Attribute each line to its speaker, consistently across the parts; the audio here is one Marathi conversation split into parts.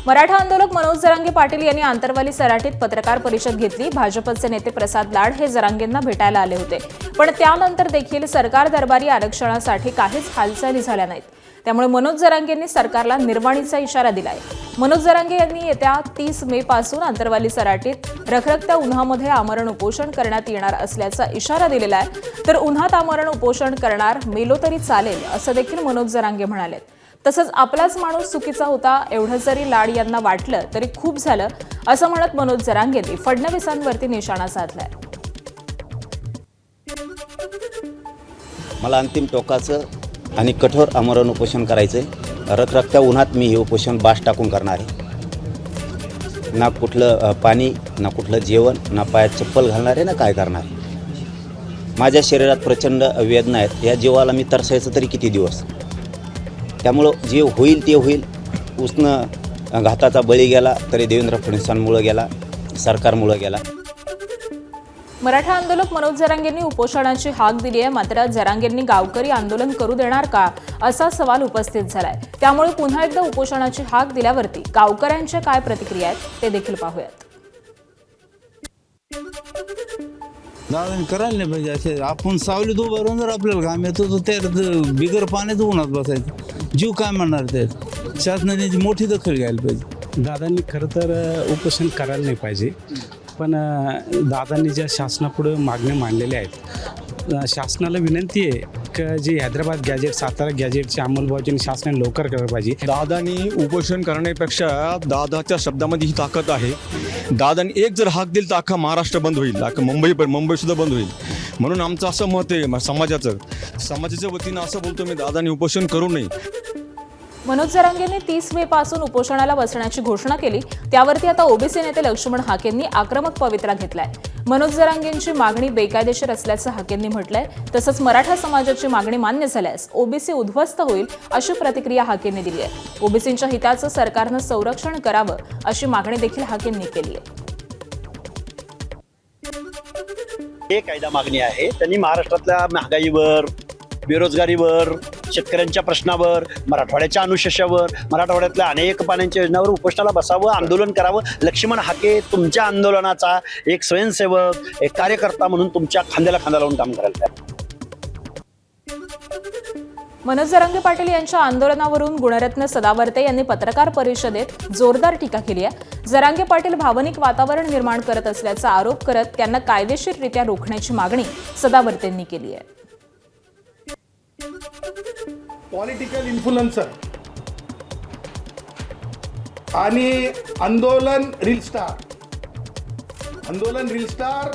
Speaker 1: मराठा आंदोलक मनोज जरांगे पाटील यांनी आंतरवाली सराटीत पत्रकार परिषद घेतली। भाजपचे नेते प्रसाद लाड हे जरांगेंना भेटायला आले होते, पण त्यानंतर देखील सरकार दरबारी आरक्षणासाठी काहीच हालचाली झाल्या नाहीत। त्यामुळे मनोज जरांगेंनी सरकारला निर्वाणीचा इशारा दिलाय। मनोज जरांगे यांनी येत्या 30 मे पासून आंतरवाली सराटीत रखरखत्या उन्हामध्ये आमरण उपोषण करण्यात येणार असल्याचा इशारा दिलेला आहे। तर उन्हात आमरण उपोषण करणार मेलो तरी चालेल असं देखील मनोज जरांगे म्हणाले। तसंच आपलाच माणूस चुकीचा होता एवढं जरी लाड यांना वाटलं तरी खूप झालं असं म्हणत मनोज जरांगेंनी फडणवीसांवरती निशाणा साधलाय।
Speaker 2: मला अंतिम टोकाचं आणि कठोर आमरण उपोषण करायचं आहे। रखरखत्या उन्हात मी हे उपोषण बास टाकून करणार आहे। ना कुठलं पाणी, ना कुठलं जेवण, ना पायात चप्पल घालणार आहे, ना काय करणार आहे। माझ्या शरीरात प्रचंड वेदना आहेत। या जीवाला मी तरसायचं तरी किती दिवस। त्यामुळं जे होईल ते होईल। उसनं घाताचा बळी गेला तरी देवेंद्र फडणवीसांमुळं गेला, सरकारमुळं गेला।
Speaker 1: मराठा आंदोलक मनोज जरांगेंनी उपोषणाची हाक दिली आहे। मात्र जरांगेंनी गावकरी आंदोलन करू देणार का असा सवाल उपस्थित झालाय। त्यामुळे पुन्हा एकदा उपोषणाची हाक दिल्यावरती गावकऱ्यांच्या काय प्रतिक्रिया आहेत ते देखील पाहूयात।
Speaker 3: दादा करायला नाही पाहिजे असे। आपण सावलीत उभं राहून जर आपल्याला घाम येतो तर त्या बिगर पाण्यात उन्हात बसायचं, जीव काय म्हणणार ते। शासनाने मोठी दखल घ्यायला पाहिजे।
Speaker 4: दादांनी खरं तर उपोषण करायला नाही पाहिजे, पण दादांनी ज्या शासनापुढे मागण्या मांडलेल्या आहेत, शासनाला विनंती आहे की जे हैदराबाद गॅजेट, सातारा गॅजेटची अंमलबजावणी शासनाने लवकर करायला पाहिजे।
Speaker 5: दादांनी उपोषण करण्यापेक्षा दादाच्या शब्दामध्ये ही ताकद आहे। दादांनी एक जर हाक दिली तर अख्खा महाराष्ट्र बंद होईल, अख्खा मुंबई सुद्धा बंद होईल। म्हणून आमचं असं मत आहे, समाजाच्या वतीनं असं बोलतो मी, दादांनी उपोषण करू नये।
Speaker 1: मनोज जरांगेंनी 30 मे पासून उपोषणाला बसण्याची घोषणा केली। त्यावरती आता ओबीसी नेते लक्ष्मण हाकेंनी आक्रमक पवित्रा घेतलाय। मनोज जरांगेंची मागणी बेकायदेशीर असल्याचं हाकेंनी म्हटलंय। तसंच मराठा समाजाची मागणी मान्य झाल्यास ओबीसी उद्ध्वस्त होईल अशी प्रतिक्रिया हाकेंनी दिली आहे। ओबीसींच्या हिताचं सरकारनं संरक्षण करावं अशी मागणी देखील हाकेंनी केली आहे।
Speaker 6: हे कायदा मागणी आहे। त्यांनी महाराष्ट्रातल्या महागाईवर, बेरोजगारीवर, शेतकऱ्यांच्या प्रश्नावर, मराठवाड्याच्या अनुशेषावर, मराठवाड्यातल्या अनेक पाण्याच्या योजनावर उपोषणाला बसावं, आंदोलन करावं। लक्ष्मण हाके तुमच्या आंदोलनाचा एक स्वयंसेवक, एक कार्यकर्ता म्हणून तुमच्या खांद्याला खांदा लावून काम करायला तयार।
Speaker 1: मनोज जरांगे पाटील यांच्या आंदोलनावरून गुणरत्न सदावर्ते यांनी पत्रकार परिषदेत जोरदार टीका केली आहे। जरांगे पाटील भावनिक वातावरण निर्माण करत असल्याचा आरोप करत त्यांना कायदेशीररित्या रोखण्याची मागणी सदावर्तेंनी केली आहे।
Speaker 7: पॉलिटिकल इन्फ्लुएन्सर आणि आंदोलन रील स्टार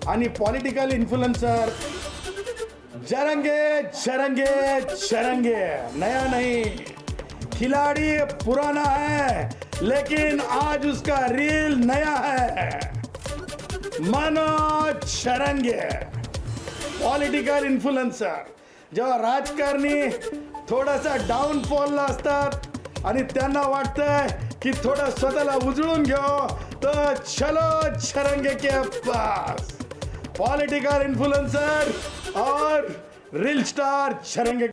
Speaker 7: आणि पॉलिटिकल इन्फ्लुएंसर जरंगे नया नहीं, खिलाड़ी पुराना है लेकिन आज उसका रील नया है। Manoj Jarange political influencer. जेव्हा राजकारणी थोडासा डाऊनफॉलला असतात आणि त्यांना वाटतंय की थोडं स्वतःला उजळून घेऊ, तर चलो जरंगे के पास। पॉलिटिकल इन्फ्लुएंसर और रील स्टार जरंगे।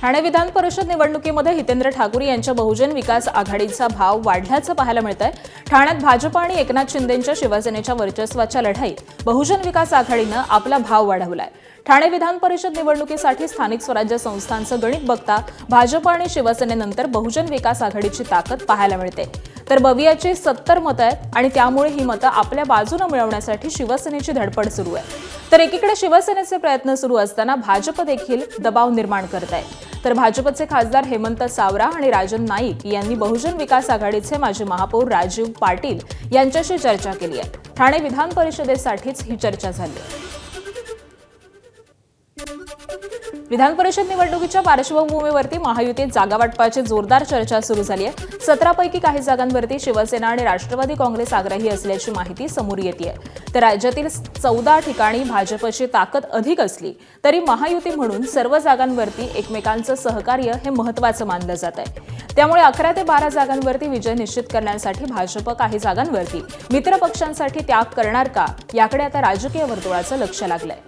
Speaker 1: ठाणे विधान परिषद निवडणुकीमध्ये हितेंद्र ठाकूर यांच्या बहुजन विकास आघाडीचा भाव वाढल्याचं पाहायला मिळतंय। ठाण्यात भाजप आणि एकनाथ शिंदेंच्या शिवसेनेच्या वर्चस्वाच्या लढाईत बहुजन विकास आघाडीनं आपला भाव वाढवलाय। ठाणे विधान परिषद निवडणुकीसाठी स्थानिक स्वराज्य संस्थांचं गणित बघता भाजप आणि शिवसेनेनंतर बहुजन विकास आघाडीची ताकद पाहायला मिळते। तर बवियाची 70 मतं आहेत आणि त्यामुळे ही मतं आपल्या बाजूने मिळवण्यासाठी शिवसेनेची धडपड सुरू आहे। तर एकीकडे शिवसेनेचे प्रयत्न सुरू असताना भाजप देखील दबाव निर्माण करत आहे। तर भाजपचे खासदार हेमंत सावरा आणि राजन नाईक यांनी बहुजन विकास आघाडीचे माजी महापौर राजीव पाटील यांच्याशी चर्चा केली आहे। ठाणे विधान परिषदेसाठीच ही चर्चा झाली आहे। विधान परिषद निवडणुकीच्या पार्श्वभूमीवरती महायुतीत जागावाटपाची जोरदार चर्चा सुरू झाली आहे। 17 पैकी काही जागांवरती शिवसेना आणि राष्ट्रवादी काँग्रेस आग्रही असल्याची माहिती समोर येते। तर राज्यातील 14 ठिकाणी भाजपची ताकद अधिक असली तरी महायुती म्हणून सर्व जागांवरती एकमेकांचं सहकार्य हे महत्त्वाचं मानलं जात आहे। त्यामुळे 11 ते 12 जागांवरती विजय निश्चित करण्यासाठी भाजप काही जागांवरती मित्र पक्षांसाठी त्याग करणार का याकडे आता राजकीय वर्तुळाचं लक्ष लागलंय।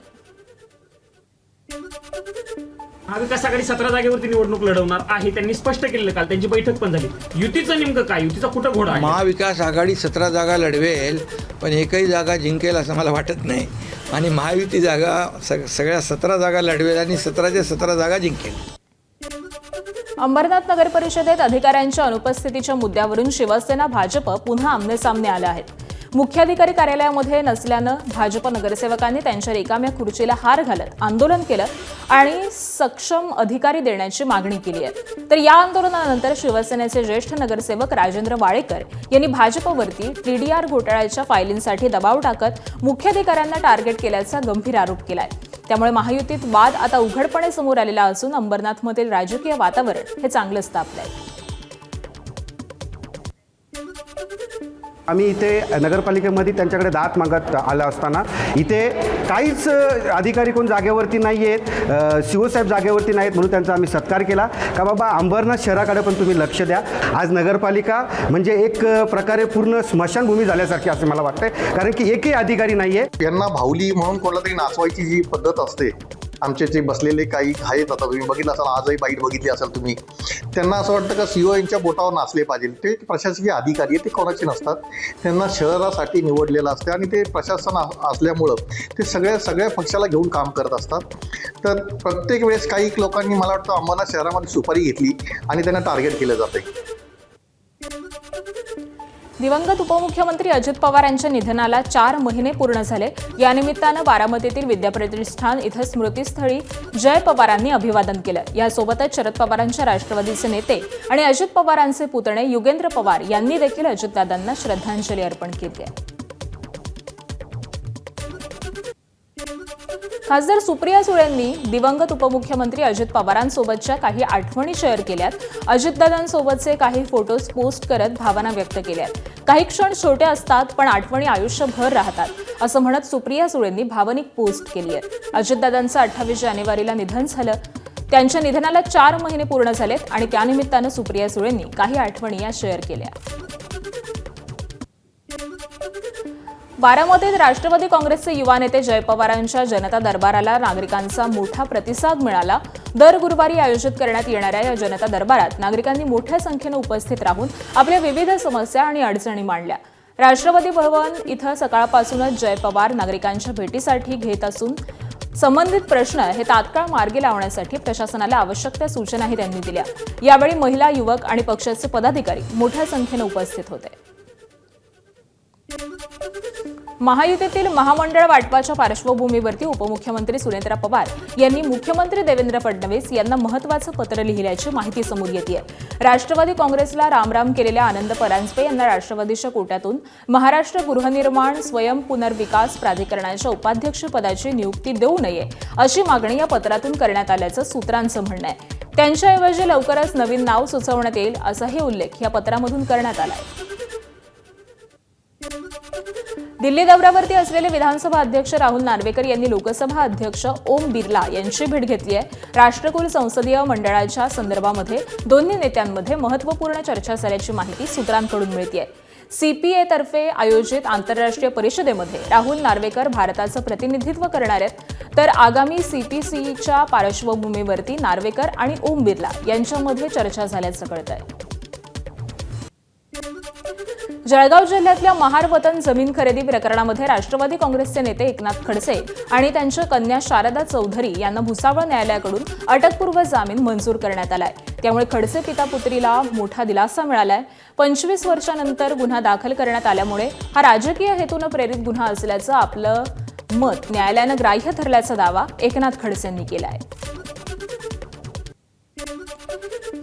Speaker 8: महाविकास आघाडी 17 जागेवरती निवडणूक लढवणार आहे, त्यांनी स्पष्ट केलेलं. काल त्यांची बैठक पण झाली. युतीचं नेमकं काय, युतीचा कुठं घोडा आहे?
Speaker 9: महाविकास आघाडी 17 जागा लढवेल, पण एकही जागा जिंकेल असं मला वाटत नाही. आणि महायुती जागा सगळ्या 17 जागा लढवेल आणि 17च्या 17 जागा जिंकेल.
Speaker 1: अंबरनाथ नगर परिषदेत अधिकाऱ्यांच्या अनुपस्थितीच्या मुद्द्यावरून शिवसेना भाजप पुन्हा आमनेसामने आले आहेत. मुख्याधिकारी कार्यालयामध्ये नसल्यानं भाजप नगरसेवकांनी त्यांच्या रिकाम्या खुर्चीला हार घालत आंदोलन केलं आणि सक्षम अधिकारी देण्याची मागणी केली आहे. तर या आंदोलनानंतर शिवसेनेचे ज्येष्ठ नगरसेवक राजेंद्र वाळेकर यांनी भाजपवरती TDR घोटाळ्याच्या फायलींसाठी दबाव टाकत मुख्याधिकाऱ्यांना टार्गेट केल्याचा गंभीर आरोप केलाय. त्यामुळे महायुतीत वाद आता उघडपणे समोर आलेला असून अंबरनाथमधील राजकीय वातावरण हे चांगलंच तापलंय.
Speaker 10: आम्ही इथे नगरपालिकेमध्ये त्यांच्याकडे दाद मागत आलं असताना इथे काहीच अधिकारी कोण जागेवरती नाही आहेत, शिवसाहेब जागेवरती नाहीत, म्हणून त्यांचा आम्ही सत्कार केला का बाबा अंबरनाथ शहराकडे पण तुम्ही लक्ष द्या. आज नगरपालिका म्हणजे एक प्रकारे पूर्ण स्मशानभूमी झाल्यासारखी असं मला वाटतंय, कारण की एकही अधिकारी नाही आहे.
Speaker 11: यांना भावली म्हणून कोणाला तरी नाचवायची जी पद्धत असते, आमचे जे बसलेले काही आहेत, आता तुम्ही बघितलं असाल, आजही बाईट बघितली असेल तुम्ही, त्यांना असं वाटतं का CEO यांच्या बोटावर नाचले पाहिजे. ते प्रशासकीय अधिकारी ते कोणाचे नसतात, त्यांना शहरासाठी निवडलेलं असते आणि ते प्रशासन असल्यामुळं ते सगळ्या पक्षाला घेऊन काम करत असतात. तर प्रत्येक वेळेस काही लोकांनी मला वाटतं अंबरनाथ शहरामध्ये सुपारी घेतली आणि त्यांना टार्गेट केलं जाते.
Speaker 1: दिवंगत उपमुख्यमंत्री अजित पवार यांच्या निधनाला 4 महिने पूर्ण झाले. या निमित्तानं बारामतीतील विद्याप्रतिष्ठान इथं स्मृतीस्थळी जय पवारांनी अभिवादन केलं. यासोबतच शरद पवारांच्या राष्ट्रवादीचे नेते आणि अजित पवारांचे पुतणे युगेंद्र पवार यांनी देखील अजितदादांना श्रद्धांजली अर्पण केली आहे. खासदार सुप्रिया सुळेंनी दिवंगत उपमुख्यमंत्री अजित पवारांसोबतच्या काही आठवणी शेअर केल्यात. अजितदादांसोबतचे काही फोटोज पोस्ट करत भावना व्यक्त केल्यात. काही क्षण छोटे असतात पण आठवणी आयुष्यभर राहतात, असं म्हणत सुप्रिया सुळेंनी भावनिक पोस्ट केली आहे. अजितदादांचं 28 जानेवारीला निधन झालं. त्यांच्या निधनाला 4 महिने पूर्ण झालेत आणि त्यानिमित्तानं सुप्रिया सुळेंनी काही आठवणी या शेअर केल्या. बारामतीत राष्ट्रवादी काँग्रेसचे युवा नेते जय पवारांच्या जनता दरबाराला नागरिकांचा मोठा प्रतिसाद मिळाला. दर गुरुवारी आयोजित करण्यात येणाऱ्या या जनता दरबारात नागरिकांनी मोठ्या संख्येनं उपस्थित राहून आपल्या विविध समस्या आणि अडचणी मांडल्या. राष्ट्रवादी भवन इथं सकाळपासूनच जय पवार नागरिकांच्या भेटीसाठी घेत असून संबंधित प्रश्न हे तात्काळ मार्गी लावण्यासाठी प्रशासनाला आवश्यक त्या सूचनाही त्यांनी दिल्या. यावेळी महिला, युवक आणि पक्षाचे पदाधिकारी मोठ्या संख्येनं उपस्थित होते. महायुतीतील महामंडळ वाटपाच्या पार्श्वभूमीवरती उपमुख्यमंत्री सुनेत्रा पवार यांनी मुख्यमंत्री देवेंद्र फडणवीस यांना महत्त्वाचं पत्र लिहिल्याची माहिती समोर येते. राष्ट्रवादी काँग्रेसला रामराम केलेल्या आनंद परांजपे यांना राष्ट्रवादीच्या कोट्यातून महाराष्ट्र गृहनिर्माण स्वयं पुनर्विकास प्राधिकरणाच्या उपाध्यक्षपदाची नियुक्ती देऊ नये अशी मागणी या पत्रातून करण्यात आल्याचं सूत्रांचं म्हणणं आहे. त्यांच्याऐवजी लवकरच नवीन नाव सुचवण्यात येईल असाही उल्लेख या पत्रामधून करण्यात आला आहे. दिल्ली दौऱ्यावरती असलेले विधानसभा अध्यक्ष राहुल नार्वेकर यांनी लोकसभा अध्यक्ष ओम बिर्ला यांची भेट घेतली आहे. राष्ट्रकुल संसदीय मंडळाच्या संदर्भामध्ये दोन्ही नेत्यांमध्ये महत्त्वपूर्ण चर्चा झाल्याची माहिती सूत्रांकडून मिळते. CPA तर्फे आयोजित आंतरराष्ट्रीय परिषदेमध्ये राहुल नार्वेकर भारताचं प्रतिनिधित्व करणार आहेत. तर आगामी CPCच्या पार्श्वभूमीवरती नार्वेकर आणि ओम बिर्ला यांच्यामध्ये चर्चा झाल्याचं कळतंय. जळगाव जिल्ह्यातल्या महार वतन जमीन खरेदी प्रकरणामध्ये राष्ट्रवादी काँग्रेसचे नेते एकनाथ खडसे आणि त्यांच्या कन्या शारदा चौधरी यांना भुसावळ न्यायालयाकडून अटकपूर्व जामीन मंजूर करण्यात आलाय. त्यामुळे खडसे पिता पुत्रीला मोठा दिलासा मिळालाय. 25 वर्षांनंतर गुन्हा दाखल करण्यात आल्यामुळे हा राजकीय हेतूनं प्रेरित गुन्हा असल्याचं आपलं मत न्यायालयानं ग्राह्य धरल्याचा दावा एकनाथ खडसेंनी केलाय.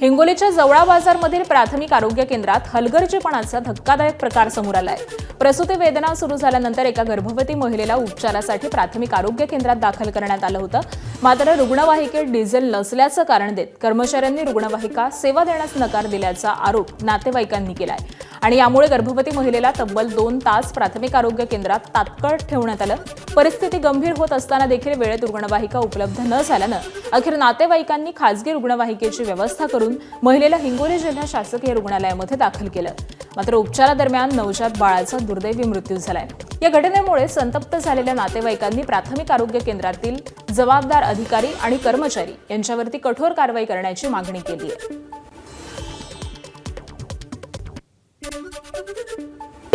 Speaker 1: हिंगोलीच्या जवळा बाजारमधील प्राथमिक आरोग्य केंद्रात हलगर्जीपणाचा धक्कादायक प्रकार समोर आलाय. प्रसूती वेदना सुरू झाल्यानंतर एका गर्भवती महिलेला उपचारासाठी प्राथमिक आरोग्य केंद्रात दाखल करण्यात आलं होतं. मात्र रुग्णवाहिकेत डिझेल नसल्याचं कारण देत कर्मचाऱ्यांनी रुग्णवाहिका सेवा देण्यास नकार दिल्याचा आरोप नातेवाईकांनी केलाय. आणि यामुळे गर्भवती महिलेला तब्बल 2 तास प्राथमिक आरोग्य केंद्रात तात्काळ ठेवण्यात आलं. परिस्थिती गंभीर होत असताना देखील वेळेत रुग्णवाहिका उपलब्ध न झाल्यानं अखेर नातेवाईकांनी खासगी रुग्णवाहिकेची व्यवस्था करून महिलेला हिंगोली जिल्हा शासकीय रुग्णालयामध्ये दाखल केलं. मात्र उपचारादरम्यान नवजात बाळाचा दुर्दैवी मृत्यू झालाय. या घटनेमुळे संतप्त झालेल्या नातेवाईकांनी प्राथमिक आरोग्य केंद्रातील जबाबदार अधिकारी आणि कर्मचारी यांच्यावरती कठोर कारवाई करण्याची मागणी केली आहे.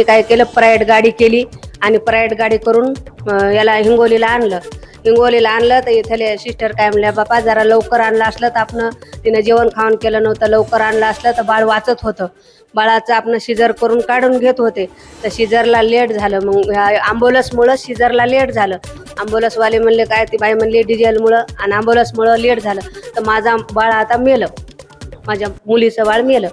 Speaker 12: काय केलं, प्रायव्हेट गाडी केली आणि प्रायव्हेट गाडी करून याला हिंगोलीला आणलं तर इथले सिस्टर काय म्हणल्या, बापा जरा लवकर आणलं असलं तर आपण तिनं जेवण खाऊन केलं नव्हतं, लवकर आणलं असलं तर बाळ वाचत होतं. बाळाचं आपण शिजर करून काढून घेत होते तर शिजरला लेट झालं. मग ॲम्ब्युलन्समुळं शिजरला लेट झालं. ॲम्ब्युलन्सवाले म्हणले काय, ती बाई म्हणली डिझेलमुळं आणि ॲम्ब्युलन्समुळं लेट झालं. तर माझा बाळ आता मेलं, माझ्या मुलीचं बाळ मेलं.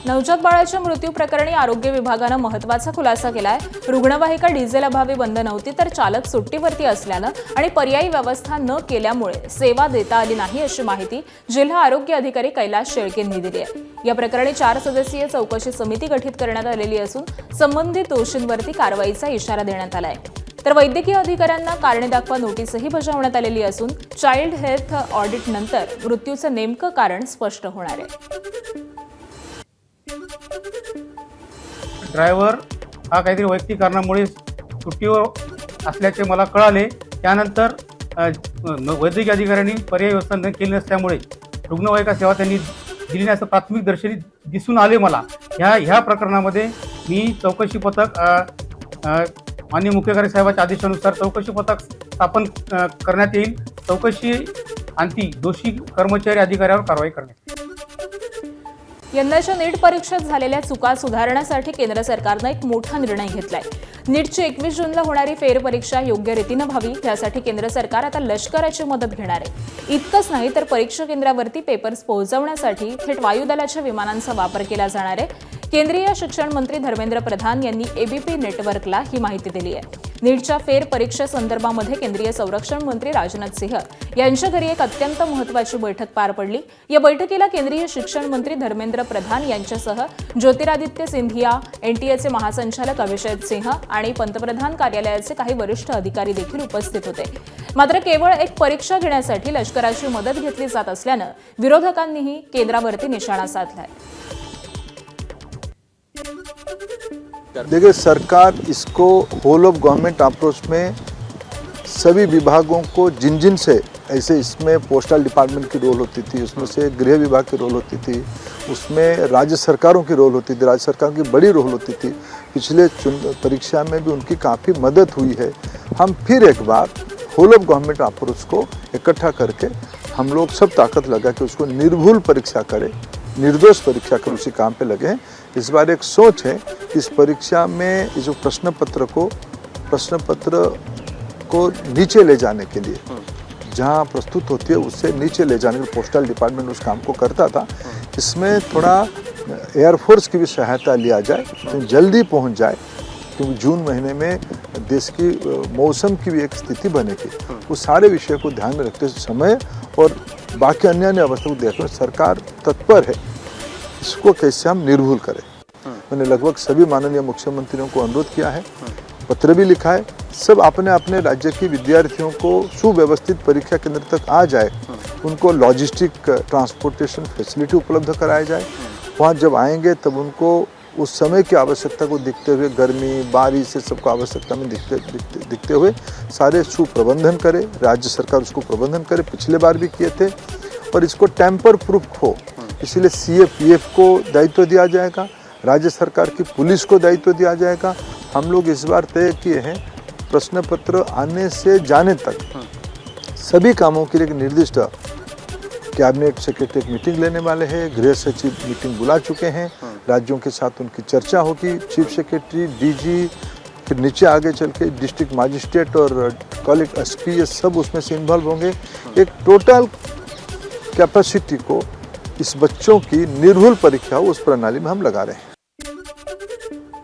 Speaker 1: नवजात बाळाच्या मृत्यू प्रकरणी आरोग्य विभागानं महत्त्वाचा खुलासा केलाय. रुग्णवाहिका डिझेल अभावी बंद नव्हती तर चालक सुट्टीवरती असल्यानं आणि पर्यायी व्यवस्था न केल्यामुळे सेवा देता आली नाही अशी माहिती जिल्हा आरोग्य अधिकारी कैलास शेळकेंनी दिली आहे. या प्रकरणी 4 सदस्यीय चौकशी समिती गठीत करण्यात आलेली असून संबंधित दोषींवरती कारवाईचा इशारा देण्यात आलाय. तर वैद्यकीय अधिकाऱ्यांना कारणे दाखवा नोटीसही बजावण्यात आलेली असून चाइल्ड हेल्थ ऑडिट नंतर मृत्यूचं नेमकं कारण स्पष्ट होणार आहे.
Speaker 13: ड्रायव्हर हा काहीतरी वैयक्तिक कारणामुळे सुट्टीवर असल्याचे मला कळाले. त्यानंतर वैद्यकीय अधिकाऱ्यांनी पर्यायी व्यवस्था केली नसल्यामुळे रुग्णवाहिका सेवा त्यांनी दिली नाही असं प्राथमिक दर्शनी दिसून आले मला. ह्या प्रकरणामध्ये मी चौकशी पथक माननीय मुख्य कार्यकारी साहेबांच्या आदेशानुसार चौकशी पथक स्थापन करण्यात येईल. चौकशी अंती दोषी कर्मचारी अधिकाऱ्यावर कारवाई करण्यात येईल.
Speaker 1: यंदाच्या नीट परीक्षेत झालेल्या चुका सुधारण्यासाठी केंद्र सरकारनं एक मोठा निर्णय घेतलाय. नीटची 21 जूनला होणारी फेरपरीक्षा योग्य रीतीनं व्हावी यासाठी केंद्र सरकार आता लष्कराची मदत घेणार आहे. इतकंच नाही तर परीक्षा केंद्रावरती पेपर्स पोहोचवण्यासाठी थेट वायुदलाच्या विमानांचा वापर केला जाणार आहे. केंद्रीय शिक्षण मंत्री धर्मेंद्र प्रधान यांनी एबीपी नेटवर्कला ही माहिती दिली आहे. नीटच्या फेरपरीक्षेसंदर्भामध्ये केंद्रीय संरक्षण मंत्री राजनाथ सिंह यांच्या घरी एक अत्यंत महत्त्वाची बैठक पार पडली. या बैठकीला केंद्रीय शिक्षण मंत्री धर्मेंद्र प्रधान यांच्यासह ज्योतिरादित्य सिंधिया, एनटीएचे महासंचालक अभिषेक सिंह आणि पंतप्रधान कार्यालयाचे काही वरिष्ठ अधिकारी देखील उपस्थित होते. मात्र केवळ एक परीक्षा घेण्यासाठी लष्कराची मदत घेतली जात असल्यानं विरोधकांनीही केंद्रावरती निशाणा साधलाय.
Speaker 11: देखिए, सरकार इसको होल ऑफ गवर्नमेंट अप्रोच में सभी विभागों को जिन जिन से ऐसे इसमें पोस्टल डिपार्टमेंट की रोल होती थी, उसमें से गृह विभाग की रोल होती थी, उसमें राज्य सरकारों की रोल होती थी, राज्य सरकार की बड़ी रोल होती थी. पिछले परीक्षा में भी उनकी काफ़ी मदद हुई है. हम फिर एक बार होल ऑफ गवर्नमेंट अप्रोच को इकट्ठा करके हम लोग सब ताकत लगा के उसको निर्भुल परीक्षा करें, निर्दोष परीक्षा कर उसी काम पे लगे हैं. इस बार एक सोच है इस परीक्षा में जो प्रश्न पत्र को नीचे ले जाने के लिए, जहाँ प्रस्तुत होती है उससे नीचे ले जाने के लिए पोस्टल डिपार्टमेंट उस काम को करता था. इसमें थोड़ा एयरफोर्स की भी सहायता लिया जाए तो जल्दी पहुँच जाए, क्योंकि जून महीने में देश की मौसम की भी एक स्थिति बनेगी. उस सारे विषय को ध्यान में रखते समय और बाकी अन्य अवस्था को देखकर सरकार तत्पर है इसको कैसे हम निर्भुल करें. मैंने लगभग सभी माननीय मुख्यमंत्रियों को अनुरोध किया है, पत्र भी लिखा है. सब अपने अपने राज्य के विद्यार्थियों को सुव्यवस्थित परीक्षा केंद्र तक आ जाए, उनको लॉजिस्टिक ट्रांसपोर्टेशन फैसिलिटी उपलब्ध कराया जाए. वहाँ जब आएंगे तब उनको उस समय की आवश्यकता को देखते हुए, गर्मी बारिश से सबको आवश्यकता में दिखते हुए सारे सुप्रबंधन करे. राज्य सरकार उसको प्रबंधन करे, पिछले बार भी किए थे. और इसको टेम्पर प्रूफ हो, इसलिए CAPF को दायित्व दिया जाएगा, राज्य सरकार की पुलिस को दायित्व दिया जाएगा. हम लोग इस बार तय किए हैं प्रश्न पत्र आने से जाने तक सभी कामों के लिए एक निर्दिष्ट कैबिनेट सेक्रेटरी एक मीटिंग लेने वाले हैं. गृह सचिव मीटिंग बुला चुके हैं, राज्यों के साथ उनकी चर्चा होगी. चीफ सेक्रेटरी, DG, फिर नीचे आगे चल के डिस्ट्रिक्ट मजिस्ट्रेट और कॉलेज SP ये सब उसमें से इन्वॉल्व होंगे. एक टोटल कैपेसिटी को इस बच्चों की निर्भुल परीक्षा उस प्रणाली में हम लगा रहे हैं.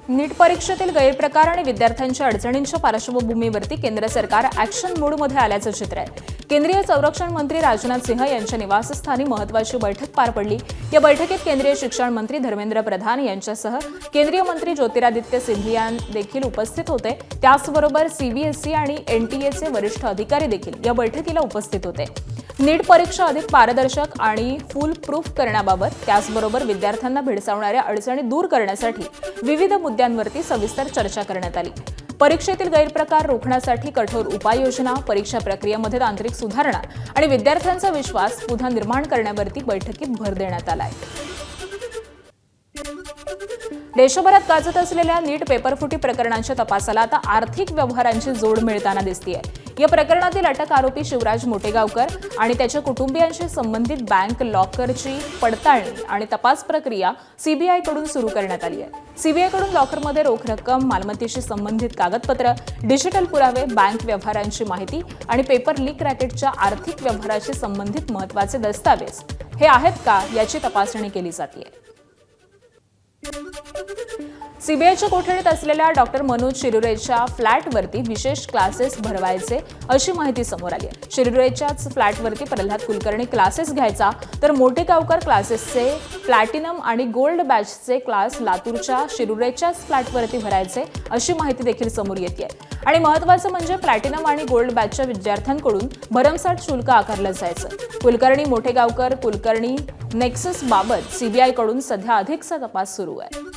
Speaker 1: नीट परीक्षेतील गैरप्रकार आणि विद्यार्थ्यांच्या अडचणींच्या पार्श्वभूमीवरती केंद्र सरकार ॲक्शन मोडमध्ये आल्याचं चित्र आहे. केंद्रीय संरक्षण मंत्री राजनाथ सिंह यांच्या निवासस्थानी महत्त्वाची बैठक पार पडली. या बैठकीत केंद्रीय शिक्षण मंत्री धर्मेंद्र प्रधान यांच्यासह केंद्रीय मंत्री ज्योतिरादित्य सिंधिया देखील उपस्थित होते. त्याचबरोबर CBSE आणि NTAचे वरिष्ठ अधिकारी देखील या बैठकीला उपस्थित होते. नीट परीक्षा अधिक पारदर्शक आणि फुल प्रूफ करण्याबाबत, त्याचबरोबर विद्यार्थ्यांना भेडसावणाऱ्या अडचणी दूर करण्यासाठी विविध मुद्द्यांवरती सविस्तर चर्चा करण्यात आली. परीक्षेतील गैरप्रकार रोखण्यासाठी कठोर उपाययोजना, परीक्षा प्रक्रियेमध्ये तांत्रिक सुधारणा आणि विद्यार्थ्यांचा विश्वास पुन्हा निर्माण करण्यावरती बैठकीत भर देण्यात आलाय. देशभरात गाजत असलेल्या नीट पेपरफुटी प्रकरणाच्या तपासाला आता आर्थिक व्यवहारांची जोड मिळताना दिसतेय. या प्रकरणातील अटक आरोपी शिवराज मोटेगावकर आणि त्याच्या कुटुंबियांशी संबंधित बँक लॉकरची पडताळणी आणि तपास प्रक्रिया सीबीआयकडून सुरू करण्यात आली आहे. सीबीआयकडून लॉकरमध्ये रोख रक्कम, मालमत्तेशी संबंधित कागदपत्र, डिजिटल पुरावे, बँक व्यवहारांची माहिती आणि पेपर लीक रॅकेटच्या आर्थिक व्यवहाराशी संबंधित महत्त्वाचे दस्तावेज हे आहेत का याची तपासणी केली जाते. सीबीआयच्या कोठडीत असलेल्या डॉक्टर मनोज शिरुरेच्या फ्लॅटवरती विशेष क्लासेस भरवायचे अशी माहिती समोर आली आहे. शिरुरेच्याच फ्लॅटवरती प्रल्हाद कुलकर्णी क्लासेस घ्यायचा, तर मोटेगावकर क्लासेसचे प्लॅटिनम आणि गोल्ड बॅचचे क्लास लातूरच्या शिरुरेच्याच फ्लॅटवरती भरायचे अशी माहिती देखील समोर येते. आणि महत्त्वाचं म्हणजे प्लॅटिनम आणि गोल्ड बॅचच्या विद्यार्थ्यांकडून भरमसाठ शुल्क आकारलं जायचं. कुलकर्णी, मोटेगावकर, कुलकर्णी नेक्सस बाबत सीबीआयकडून सध्या अधिकचा तपास सुरू आहे.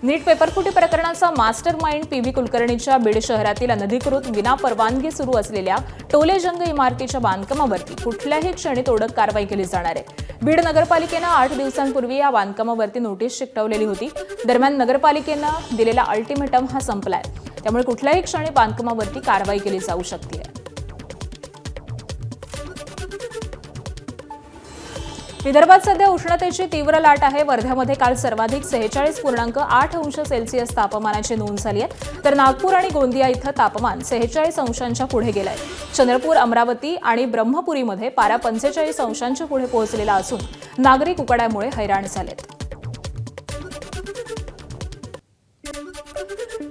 Speaker 1: नीट पेपरफुटी प्रकरणाचा मास्टर माइंड पीव्ही कुलकर्णीच्या बीड शहरातील अनधिकृत विनापरवानगी सुरू असलेल्या टोलेजंग इमारतीच्या बांधकामावरती कुठल्याही क्षणी तोडक कारवाई केली जाणार आहे. बीड नगरपालिकेनं 8 दिवसांपूर्वी या बांधकामावरती नोटीस चिकटवलेली होती. दरम्यान नगरपालिकेनं दिलेला अल्टिमेटम हा संपलाय, त्यामुळे कुठल्याही क्षणी बांधकामावरती कारवाई केली जाऊ शकते. विदर्भात सध्या उष्णतेची तीव्र लाट आहे. वर्ध्यामध्ये काल सर्वाधिक 46.8 अंश सेल्सिअस तापमानाची नोंद झाली आहे, तर नागपूर आणि गोंदिया इथं तापमान 46 अंशांच्या पुढे गेलं आहे. चंद्रपूर, अमरावती आणि ब्रह्मपुरीमध्ये पारा 45 अंशांच्या पुढे पोहोचलेला असून नागरिक उकाड्यामुळे हैराण झालेत.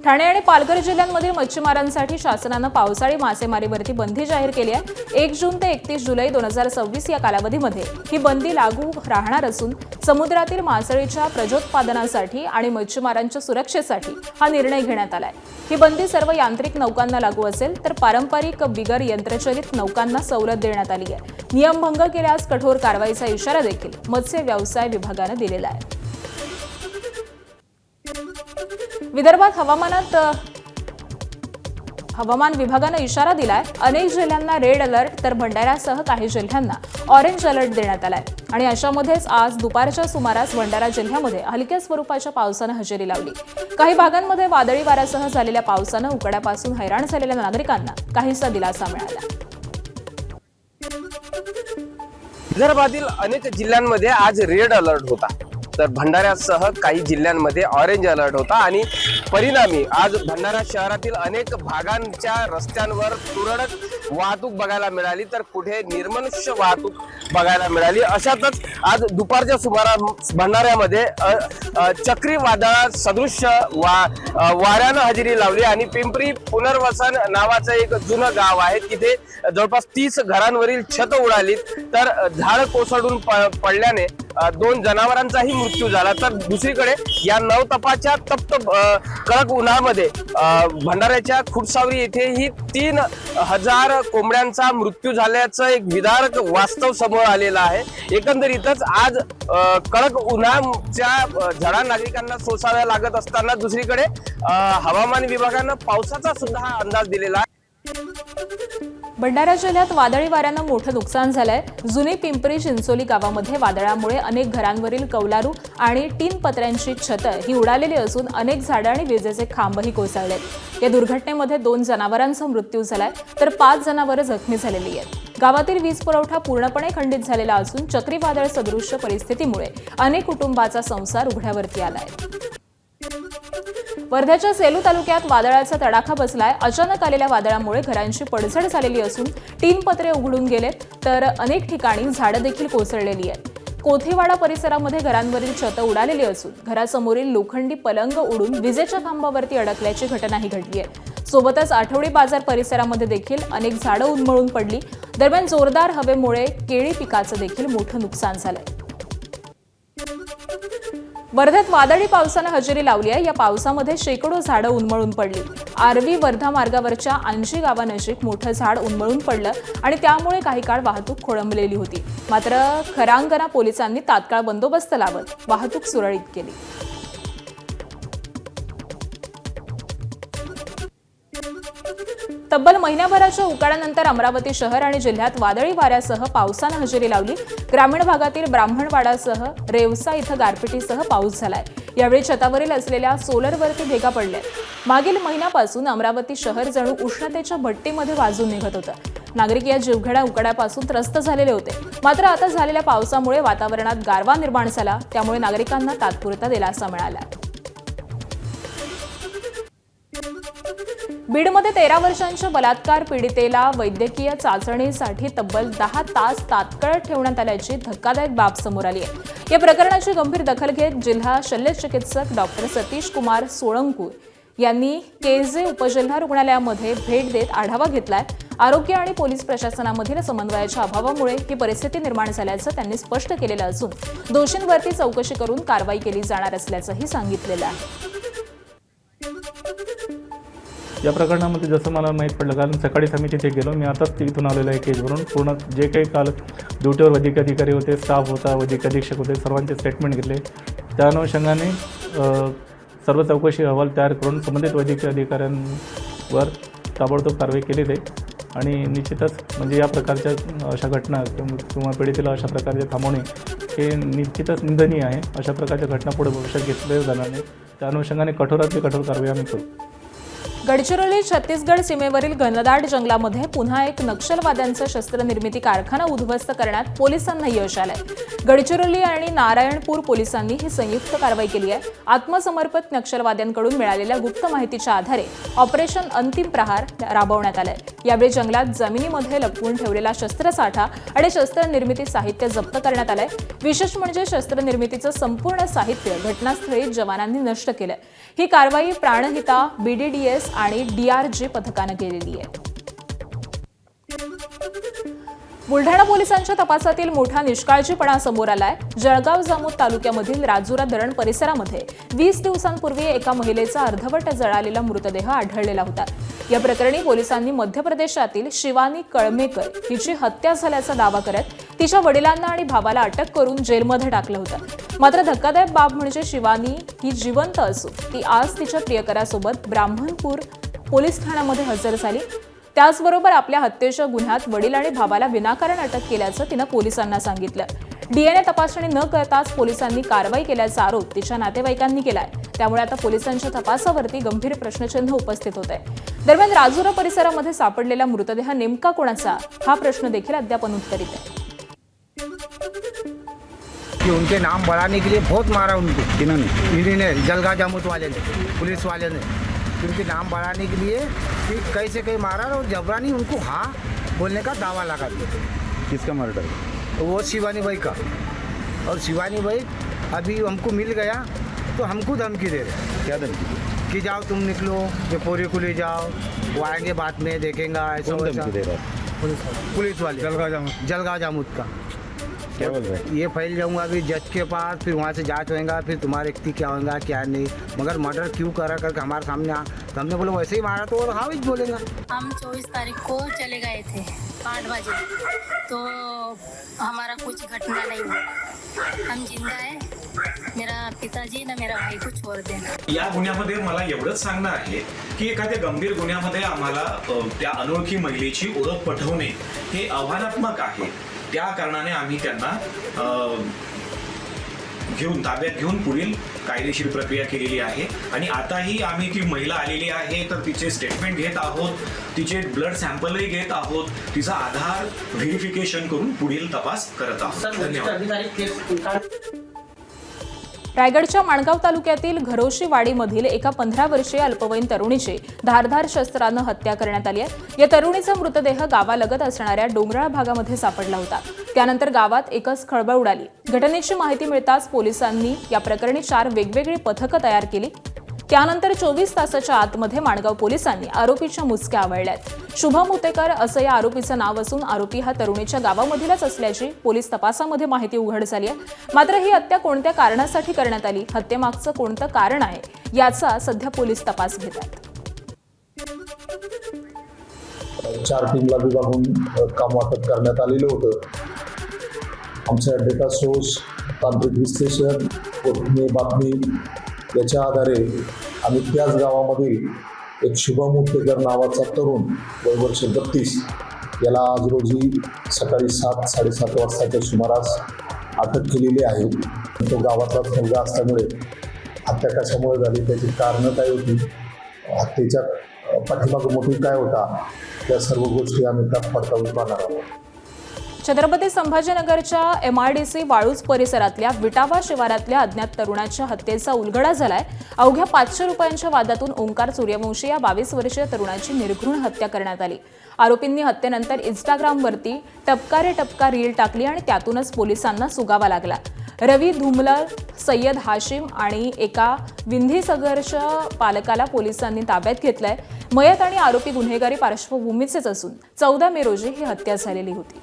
Speaker 1: ठाणे आणि पालघर जिल्ह्यांमधील मच्छीमारांसाठी शासनानं पावसाळी मासेमारीवरती बंदी जाहीर केली आहे. 1 जून ते 31 जुलै 2026 या कालावधीमध्ये ही बंदी लागू राहणार असून समुद्रातील मासळीच्या प्रजोत्पादनासाठी आणि मच्छीमारांच्या सुरक्षेसाठी हा निर्णय घेण्यात आलाय. ही बंदी सर्व यांत्रिक नौकांना लागू असेल, तर पारंपरिक बिगर यंत्रचलित नौकांना सवलत देण्यात आली आहे. नियमभंग केल्यास कठोर कारवाईचा इशारा देखील मत्स्य व्यवसाय विभागानं दिलेला आहे. विदर्भात हवामान विभागानं इशारा दिलाय. अनेक जिल्ह्यांना रेड अलर्ट, तर भंडाऱ्यासह काही जिल्ह्यांना ऑरेंज अलर्ट देण्यात आलाय. आणि अशामध्येच आज दुपारच्या सुमारास भंडारा जिल्ह्यामध्ये हलक्या स्वरूपाच्या पावसानं हजेरी लावली. काही भागांमध्ये वादळी वाऱ्यासह झालेल्या पावसानं उकाड्यापासून हैराण झालेल्या नागरिकांना काहीसा दिलासा मिळाला.
Speaker 14: विदर्भातील अनेक जिल्ह्यांमध्ये आज रेड अलर्ट होता, तर भंडाऱ्यासह काही जिल्ह्यांमध्ये ऑरेंज अलर्ट होता. आणि परिणामी आज भंडारा शहरातील अनेक भागांच्या रस्त्यांवर तुरळक वाहतूक बघायला मिळाली, तर कुठे निर्मनुष्य वाहतूक बघायला मिळाली. अशातच आज दुपारच्या सुमारास भंडाऱ्यामध्ये चक्रीवादळा सदृश्य वाऱ्यानं हजेरी लावली. आणि पिंपरी पुनर्वसन नावाचं एक जुनं गाव आहे, तिथे जवळपास 30 घरांवरील छत उडाली, तर झाड कोसळून पडल्याने 2 जनावरांचाही मृत्यू झाला. तर दुसरीकडे या नवतपाच्या तप्त कडक उन्हामध्ये भंडाऱ्याच्या खुटसावरी येथेही 3000 कोंबड्यांचा मृत्यू झाल्याचं एक विदारक वास्तव समोर आलेलं आहे. एकंदरीतच आज कडक उन्हाच्या झळा नागरिकांना सोसाव्या लागत असताना दुसरीकडे हवामान विभागानं पावसाचा सुद्धा अंदाज दिलेला आहे.
Speaker 1: भंडारा जिल्ह्यात वादळी वाऱ्यानं मोठं नुकसान झालंय. जुनी पिंपरी चिंचोली गावामध्ये वादळामुळे अनेक घरांवरील कौलारू आणि टीन पत्र्यांची छतं ही उडालेली असून अनेक झाडं आणि विजेचे खांबही कोसळलेत. या दुर्घटनेमध्ये 2 जनावरांचा मृत्यू झालाय, तर 5 जनावरं जखमी झालेली आहेत. गावातील वीज पुरवठा पूर्णपणे खंडित झालेला असून चक्रीवादळ सदृश्य परिस्थितीमुळे अनेक कुटुंबाचा संसार उघड्यावरती आलाय. वर्ध्याच्या सेलू तालुक्यात वादळाचा तडाखा बसलाय. अचानक आलेल्या वादळामुळे घरांची पडझड झालेली असून 3 पत्रे उघडून गेलेत, तर अनेक ठिकाणी झाडं देखील कोसळलेली आहेत. कोथेवाडा परिसरामध्ये घरांवरील छतं उडालेली असून घरासमोरील लोखंडी पलंग उडून विजेच्या खांबावरती अडकल्याची घटनाही घडली आहे. सोबतच आठवडी बाजार परिसरामध्ये देखील अनेक झाडं उन्मळून पडली. दरम्यान जोरदार हवेमुळे केळी पिकाचं देखील मोठं नुकसान झालंय. वर्ध्यात वादळी पावसानं हजेरी लावली आहे. या पावसामध्ये शेकडो झाडं उन्मळून पडली. आर्वी वर्धा मार्गावरच्या 80 गावानजीक मोठं झाड उन्मळून पडलं आणि त्यामुळे काही काळ वाहतूक खोळंबलेली होती. मात्र खरांगणा पोलिसांनी तात्काळ बंदोबस्त लावत वाहतूक सुरळीत केली. तब्बल महिन्याभराच्या उकाड्यानंतर अमरावती शहर आणि जिल्ह्यात वादळी वाऱ्यासह पावसानं हजेरी लावली. ग्रामीण भागातील ब्राह्मणवाडासह रेवसा इथं गारपिटीसह पाऊस झालाय. यावेळी छतावरील असलेल्या सोलरवरती भेगा पडल्या. मागील महिन्यापासून अमरावती शहर जणू उष्णतेच्या भट्टीमध्ये वाजून निघत होतं. नागरिक या जीवघेण्या उकाड्यापासून त्रस्त झालेले होते. मात्र आता झालेल्या पावसामुळे वातावरणात गारवा निर्माण झाला. त्यामुळे नागरिकांना तात्पुरता दिलासा मिळाला. बीडमध्ये 13 वर्षांच्या बलात्कार पीडितेला वैद्यकीय चाचणीसाठी तब्बल 10 तास तात्काळ ठेवण्यात आल्याची धक्कादायक बाब समोर आली आहे. या प्रकरणाची गंभीर दखल घेत जिल्हा शल्यचिकित्सक डॉक्टर सतीश कुमार सोळंकूर यांनी केजे उपजिल्हा रुग्णालयामध्ये भेट देत आढावा घेतलाय. आरोग्य आणि पोलीस प्रशासनामधील समन्वयाच्या अभावामुळे ही परिस्थिती निर्माण झाल्याचं त्यांनी स्पष्ट केलेलं असून दोषींवरती चौकशी करून कारवाई केली जाणार असल्याचंही सांगितलेलं आहे.
Speaker 15: या प्रकरणामध्ये जसं मला माहीत पडलं, कारण सकाळीच आम्ही तिथे गेलो. मी आताच तिथून आलेलो आहे केजवरून. पूर्ण जे काही काल ड्युटीवर वैद्यकीय अधिकारी होते, स्टाफ होता, वैद्यकीय अधीक्षक होते, सर्वांचे स्टेटमेंट घेतले. त्या अनुषंगाने सर्व चौकशी अहवाल तयार करून संबंधित वैद्यकीय अधिकाऱ्यांवर ताबडतोब कारवाई केली जाईल. आणि निश्चितच म्हणजे या प्रकारच्या अशा घटना किंवा पीडितेला अशा प्रकारचे थांबवणे हे निश्चितच निंदनीय आहे. अशा प्रकारच्या घटना पुढे भविष्यात घेतल्या जाणार नाही. त्या अनुषंगाने कठोरातली कठोर कारवाई आम्ही करू.
Speaker 1: गडचिरोली छत्तीसगड सीमेवरील घनदाट जंगलामध्ये पुन्हा एक नक्षलवाद्यांचा शस्त्रनिर्मिती कारखाना उद्ध्वस्त करण्यात पोलिसांना यश आलंय. गडचिरोली आणि नारायणपूर पोलिसांनी ही संयुक्त कारवाई केली आहे. आत्मसमर्पित नक्षलवाद्यांकडून मिळालेल्या गुप्त माहितीच्या आधारे ऑपरेशन अंतिम प्रहार राबवण्यात आलंय. यावेळी जंगलात जमिनीमध्ये लपवून ठेवलेला शस्त्रसाठा आणि शस्त्रनिर्मिती साहित्य जप्त करण्यात आलंय. विशेष म्हणजे शस्त्रनिर्मितीचं संपूर्ण साहित्य घटनास्थळी जवानांनी नष्ट केलंय. ही कारवाई प्राणहिता, BDDS आणि DRG पथकानं केलेली आहे. बुलढाणा पोलिसांच्या तपासातील मोठा निष्काळजीपणा समोर आलाय. जळगाव जामोद तालुक्यामधील राजुरा धरण परिसरामध्ये 20 दिवसांपूर्वी एका महिलेचा अर्धवट जळालेला मृतदेह आढळलेला होता. या प्रकरणी पोलिसांनी मध्य प्रदेशातील शिवानी कळमेकर हिची हत्या झाल्याचा दावा करत तिच्या वडिलांना आणि भावाला अटक करून जेलमध्ये टाकलं होतं. मात्र धक्कादायक बाब म्हणजे शिवानी ही जिवंत असून ती आज तिच्या प्रियकरासोबत ब्राह्मणपूर पोलीस ठाण्यामध्ये हजर झाली. त्याचबरोबर आपल्या हत्येच्या गुन्ह्यात वडील आणि भावाला विनाकारण अटक केल्याचं तिनं पोलिसांना सांगितलं. DNA तपासणी न करताच पोलिसांनी कारवाई केल्याचा आरोप तिच्या नातेवाईकांनी केलाय. त्यामुळे आता पोलिसांच्या तपासावरती गंभीर प्रश्नचिन्ह उपस्थित होत आहे. दरम्यान राजुरा परिसरामध्ये सापडलेला मृतदेह नेमका कोणाचा हा प्रश्न देखील अद्याप अनुत्तरित आहे.
Speaker 16: उनके नाम बढ़ाने के लिए बहुत मारा उनको, इन्होंने जलगांव जामुद वाले ने, पुलिस वाले ने उनके नाम बढ़ाने के लिए कि कैसे कहीं मारा और जबरानी उनको हाँ बोलने का दावा लगा दिया.
Speaker 3: किसका मर्डर?
Speaker 16: वो शिवानी भाई का. और शिवानी भाई अभी हमको मिल गया तो हमको धमकी दे रहे.
Speaker 3: क्या धमकी?
Speaker 16: कि जाओ तुम निकलो, ये पोरे को ले जाओ, वो आएंगे बाद में देखेंगे. ऐसा
Speaker 3: धमकी दे रहा है?
Speaker 16: पुलिस वाले जलगांव जामुद का.
Speaker 3: क्या बोल रहे हैं?
Speaker 16: ये फैल जाऊंगा अभी जज के पास, फिर वहाँ से जांच होएगा, फिर तुम्हारे व्यक्ति क्या होगा क्या नहीं, मगर मर्डर क्यों करा करके हमारे सामने तो हमने बोला वैसे ही मारा तो और हाँ ही बोलेगा.
Speaker 17: हम 24 तारीख को चले गए थे 8 बजे, तो हमारा कुछ घटना नहीं हुआ. हम जिंदा है. मेरा पिताजी ना मेरा भाई को छोड़ देना.
Speaker 18: या गुन्ह्यामध्ये मला एवढंच सांगणं आहे की एखाद्या गंभीर गुन्ह्यामध्ये आम्हाला त्या अनोळखी महिलेची ओळख पटवणे हे आव्हानात्मक आहे. त्या कारणाने आम्ही त्यांना ताब्यात घेऊन पुढील कायदेशीर प्रक्रिया केलेली आहे. आणि आताही आम्ही ती महिला आलेली आहे तर तिचे स्टेटमेंट घेत आहोत, तिचे ब्लड सॅम्पलही घेत आहोत, तिचा आधार व्हेरिफिकेशन करून पुढील तपास करत आहोत. धन्यवाद.
Speaker 1: रायगडच्या माणगाव तालुक्यातील घरोशीवाडीमधील एका 15 वर्षीय अल्पवयीन तरुणीची धारदार शस्त्रानं हत्या करण्यात आली आहे. या तरुणीचा मृतदेह गावालगत असणाऱ्या डोंगराळ भागामध्ये सापडला होता. त्यानंतर गावात एकच खळबळ उडाली. घटनेची माहिती मिळताच पोलिसांनी या प्रकरणी 4 वेगवेगळी पथकं तयार केली. त्यानंतर 24 तासाच्या आतमध्ये माणगाव पोलिसांनी आरोपीच्या मुसक्या आवळल्यात. शुभम उतेकर असं या आरोपीचं नाव असून आरोपी हा तरुणीच्या गावामधीलच असल्याची पोलीस तपासामध्ये माहिती उघड झाली आहे. मात्र ही हत्या कोणत्या कारणासाठी करण्यात आली, हत्येमागचं कोणतं कारण आहे याचा सध्या पोलीस तपास घेत आहेत.
Speaker 19: 4 टीमला विभागून काम वाटप करण्यात आलेलं होतं. आमच्या डेटा सोर्स, तांत्रिक विश्लेषण, बातमी याच्या आधारे आम्ही त्याच गावामधील एक शुभम उतेकर नावाचा तरुण वय वर्ष 32 याला आज रोजी सकाळी 7-7:30 वाजताच्या सुमारास अटक केलेली आहे. तो गावातलाच मुलगा असल्यामुळे हत्या कशामुळे झाली, त्याची कारणं काय होती, हत्येच्या पाठीमागं मोटिव्ह काय होता, या सर्व गोष्टी आम्ही त्यात पडताळून पाहणार आहोत.
Speaker 1: छत्रपती संभाजीनगरच्या MIDC वाळूज परिसरातल्या विटावा शिवारातल्या अज्ञात तरुणाच्या हत्येचा उलगडा झालाय. अवघ्या 500 रुपयांच्या वादातून ओंकार सूर्यवंशी या 22 वर्षीय तरुणाची निर्घृण हत्या करण्यात आली. आरोपींनी हत्येनंतर इंस्टाग्रामवरती टपका रे टपका रील टाकली आणि त्यातूनच पोलिसांना सुगावा लागला. रवी धुमलर, सय्यद हाशिम आणि एका विंधीसगरच्या पालकाला पोलिसांनी ताब्यात घेतलंय. मयत आणि आरोपी गुन्हेगारी पार्श्वभूमीचेच असून 14 मे रोजी ही हत्या झालेली होती.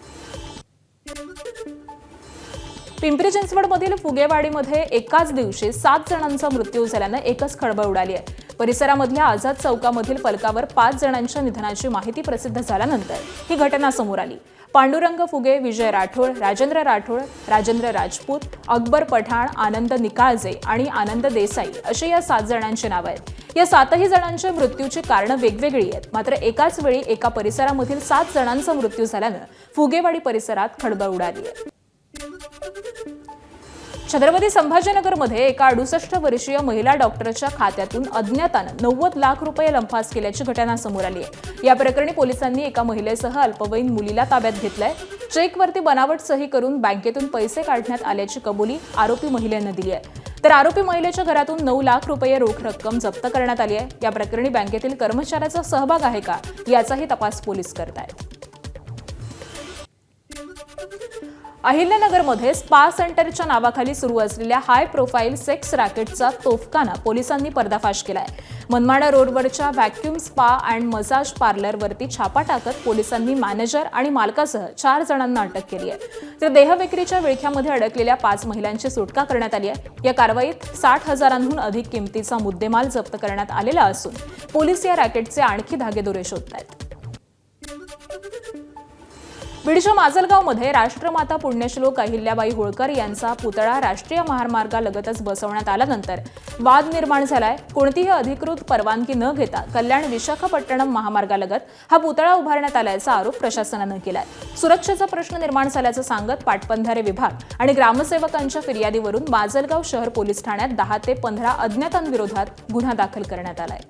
Speaker 1: पिंपरी चिंचवडमधील फुगेवाडीमध्ये एकाच दिवशी 7 जणांचा मृत्यू झाल्यानं एकच खळबळ उडाली आहे. परिसरामधल्या आझाद चौकामधील फलकावर 5 जणांच्या निधनाची माहिती प्रसिद्ध झाल्यानंतर ही घटना समोर आली. पांडुरंग फुगे, विजय राठोड, राजेंद्र राठोड, राजेंद्र राजपूत, अकबर पठाण, आनंद निकाळजे आणि आनंद देसाई अशी या 7 जणांची नावं आहेत. या 7ही जणांच्या मृत्यूची कारणं वेगवेगळी आहेत. मात्र एकाच वेळी एका परिसरामधील 7 जणांचा मृत्यू झाल्यानं फुगेवाडी परिसरात खळबळ उडाली आहे. छत्रपती संभाजीनगरमध्ये एका 68 वर्षीय महिला डॉक्टरच्या खात्यातून अज्ञातानं 90 लाख रुपये लंपास केल्याची घटना समोर आली आहे. या प्रकरणी पोलिसांनी एका महिलेसह अल्पवयीन मुलीला ताब्यात घेतलंय. चेकवरती बनावट सही करून बँकेतून पैसे काढण्यात आल्याची कबुली आरोपी महिलेनं दिली आहे. तर आरोपी महिलेच्या घरातून 9 लाख रुपये रोख रक्कम जप्त करण्यात आली आहे. या प्रकरणी बँकेतील कर्मचाऱ्याचा सहभाग आहे का याचाही तपास पोलीस करत आहेत. अहिल्यानगरमध्ये स्पा सेंटरच्या नावाखाली सुरू असलेल्या हाय प्रोफाईल सेक्स रॅकेटचा तोफखाना पोलिसांनी पर्दाफाश केलाय. मनमाड रोडवरच्या व्हॅक्यूम स्पा अँड मसाज पार्लरवरती छापा टाकत पोलिसांनी मॅनेजर आणि मालकासह 4 जणांना अटक केली आहे. तर देहविक्रीच्या विळख्यामध्ये अडकलेल्या 5 महिलांची सुटका करण्यात आली आहे. या कारवाईत 60,000हून अधिक किमतीचा मुद्देमाल जप्त करण्यात आलेला असून पोलीस या रॅकेटचे आणखी धागेदोरे शोधत आहेत. बीडच्या माजलगावमध्ये राष्ट्रमाता पुण्यश्लोक अहिल्याबाई होळकर यांचा पुतळा राष्ट्रीय महामार्गालगतच बसवण्यात आल्यानंतर वाद निर्माण झालाय. कोणतीही अधिकृत परवानगी न घेता कल्याण विशाखापट्टणम महामार्गालगत हा पुतळा उभारण्यात आल्याचा आरोप प्रशासनानं केलाय. सुरक्षेचा प्रश्न निर्माण झाल्याचं सांगत पाटबंधारे विभाग आणि ग्रामसेवकांच्या फिर्यादीवरून माजलगाव शहर पोलीस ठाण्यात 10 ते 15 अज्ञातांविरोधात गुन्हा दाखल करण्यात आलाय.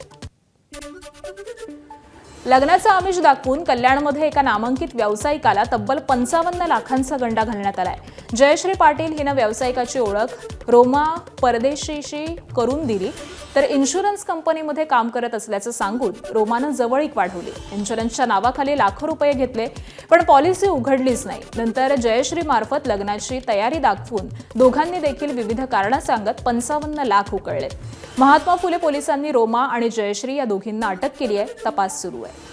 Speaker 1: लग्नाचं आमिष दाखवून कल्याणमध्ये एका नामांकित व्यावसायिकाला तब्बल 55 लाखांचा गंडा घालण्यात आलाय. जयश्री पाटील हिनं व्यावसायिकाची ओळख रोमा परदेशीशी करून दिली. तर इन्शुरन्स कंपनीमध्ये काम करत असल्याचं सांगून रोमानं जवळीक वाढवली. इन्शुरन्सच्या नावाखाली लाखो रुपये घेतले, पण पॉलिसी उघडलीच नाही. नंतर जयश्री मार्फत लग्नाची तयारी दाखवून दोघांनी देखील विविध कारणं सांगत 55 लाख उकळले. महात्मा फुले पोलिसांनी रोमा आणि जयश्री या दोघींना अटक केली आहे. तपास सुरू आहे.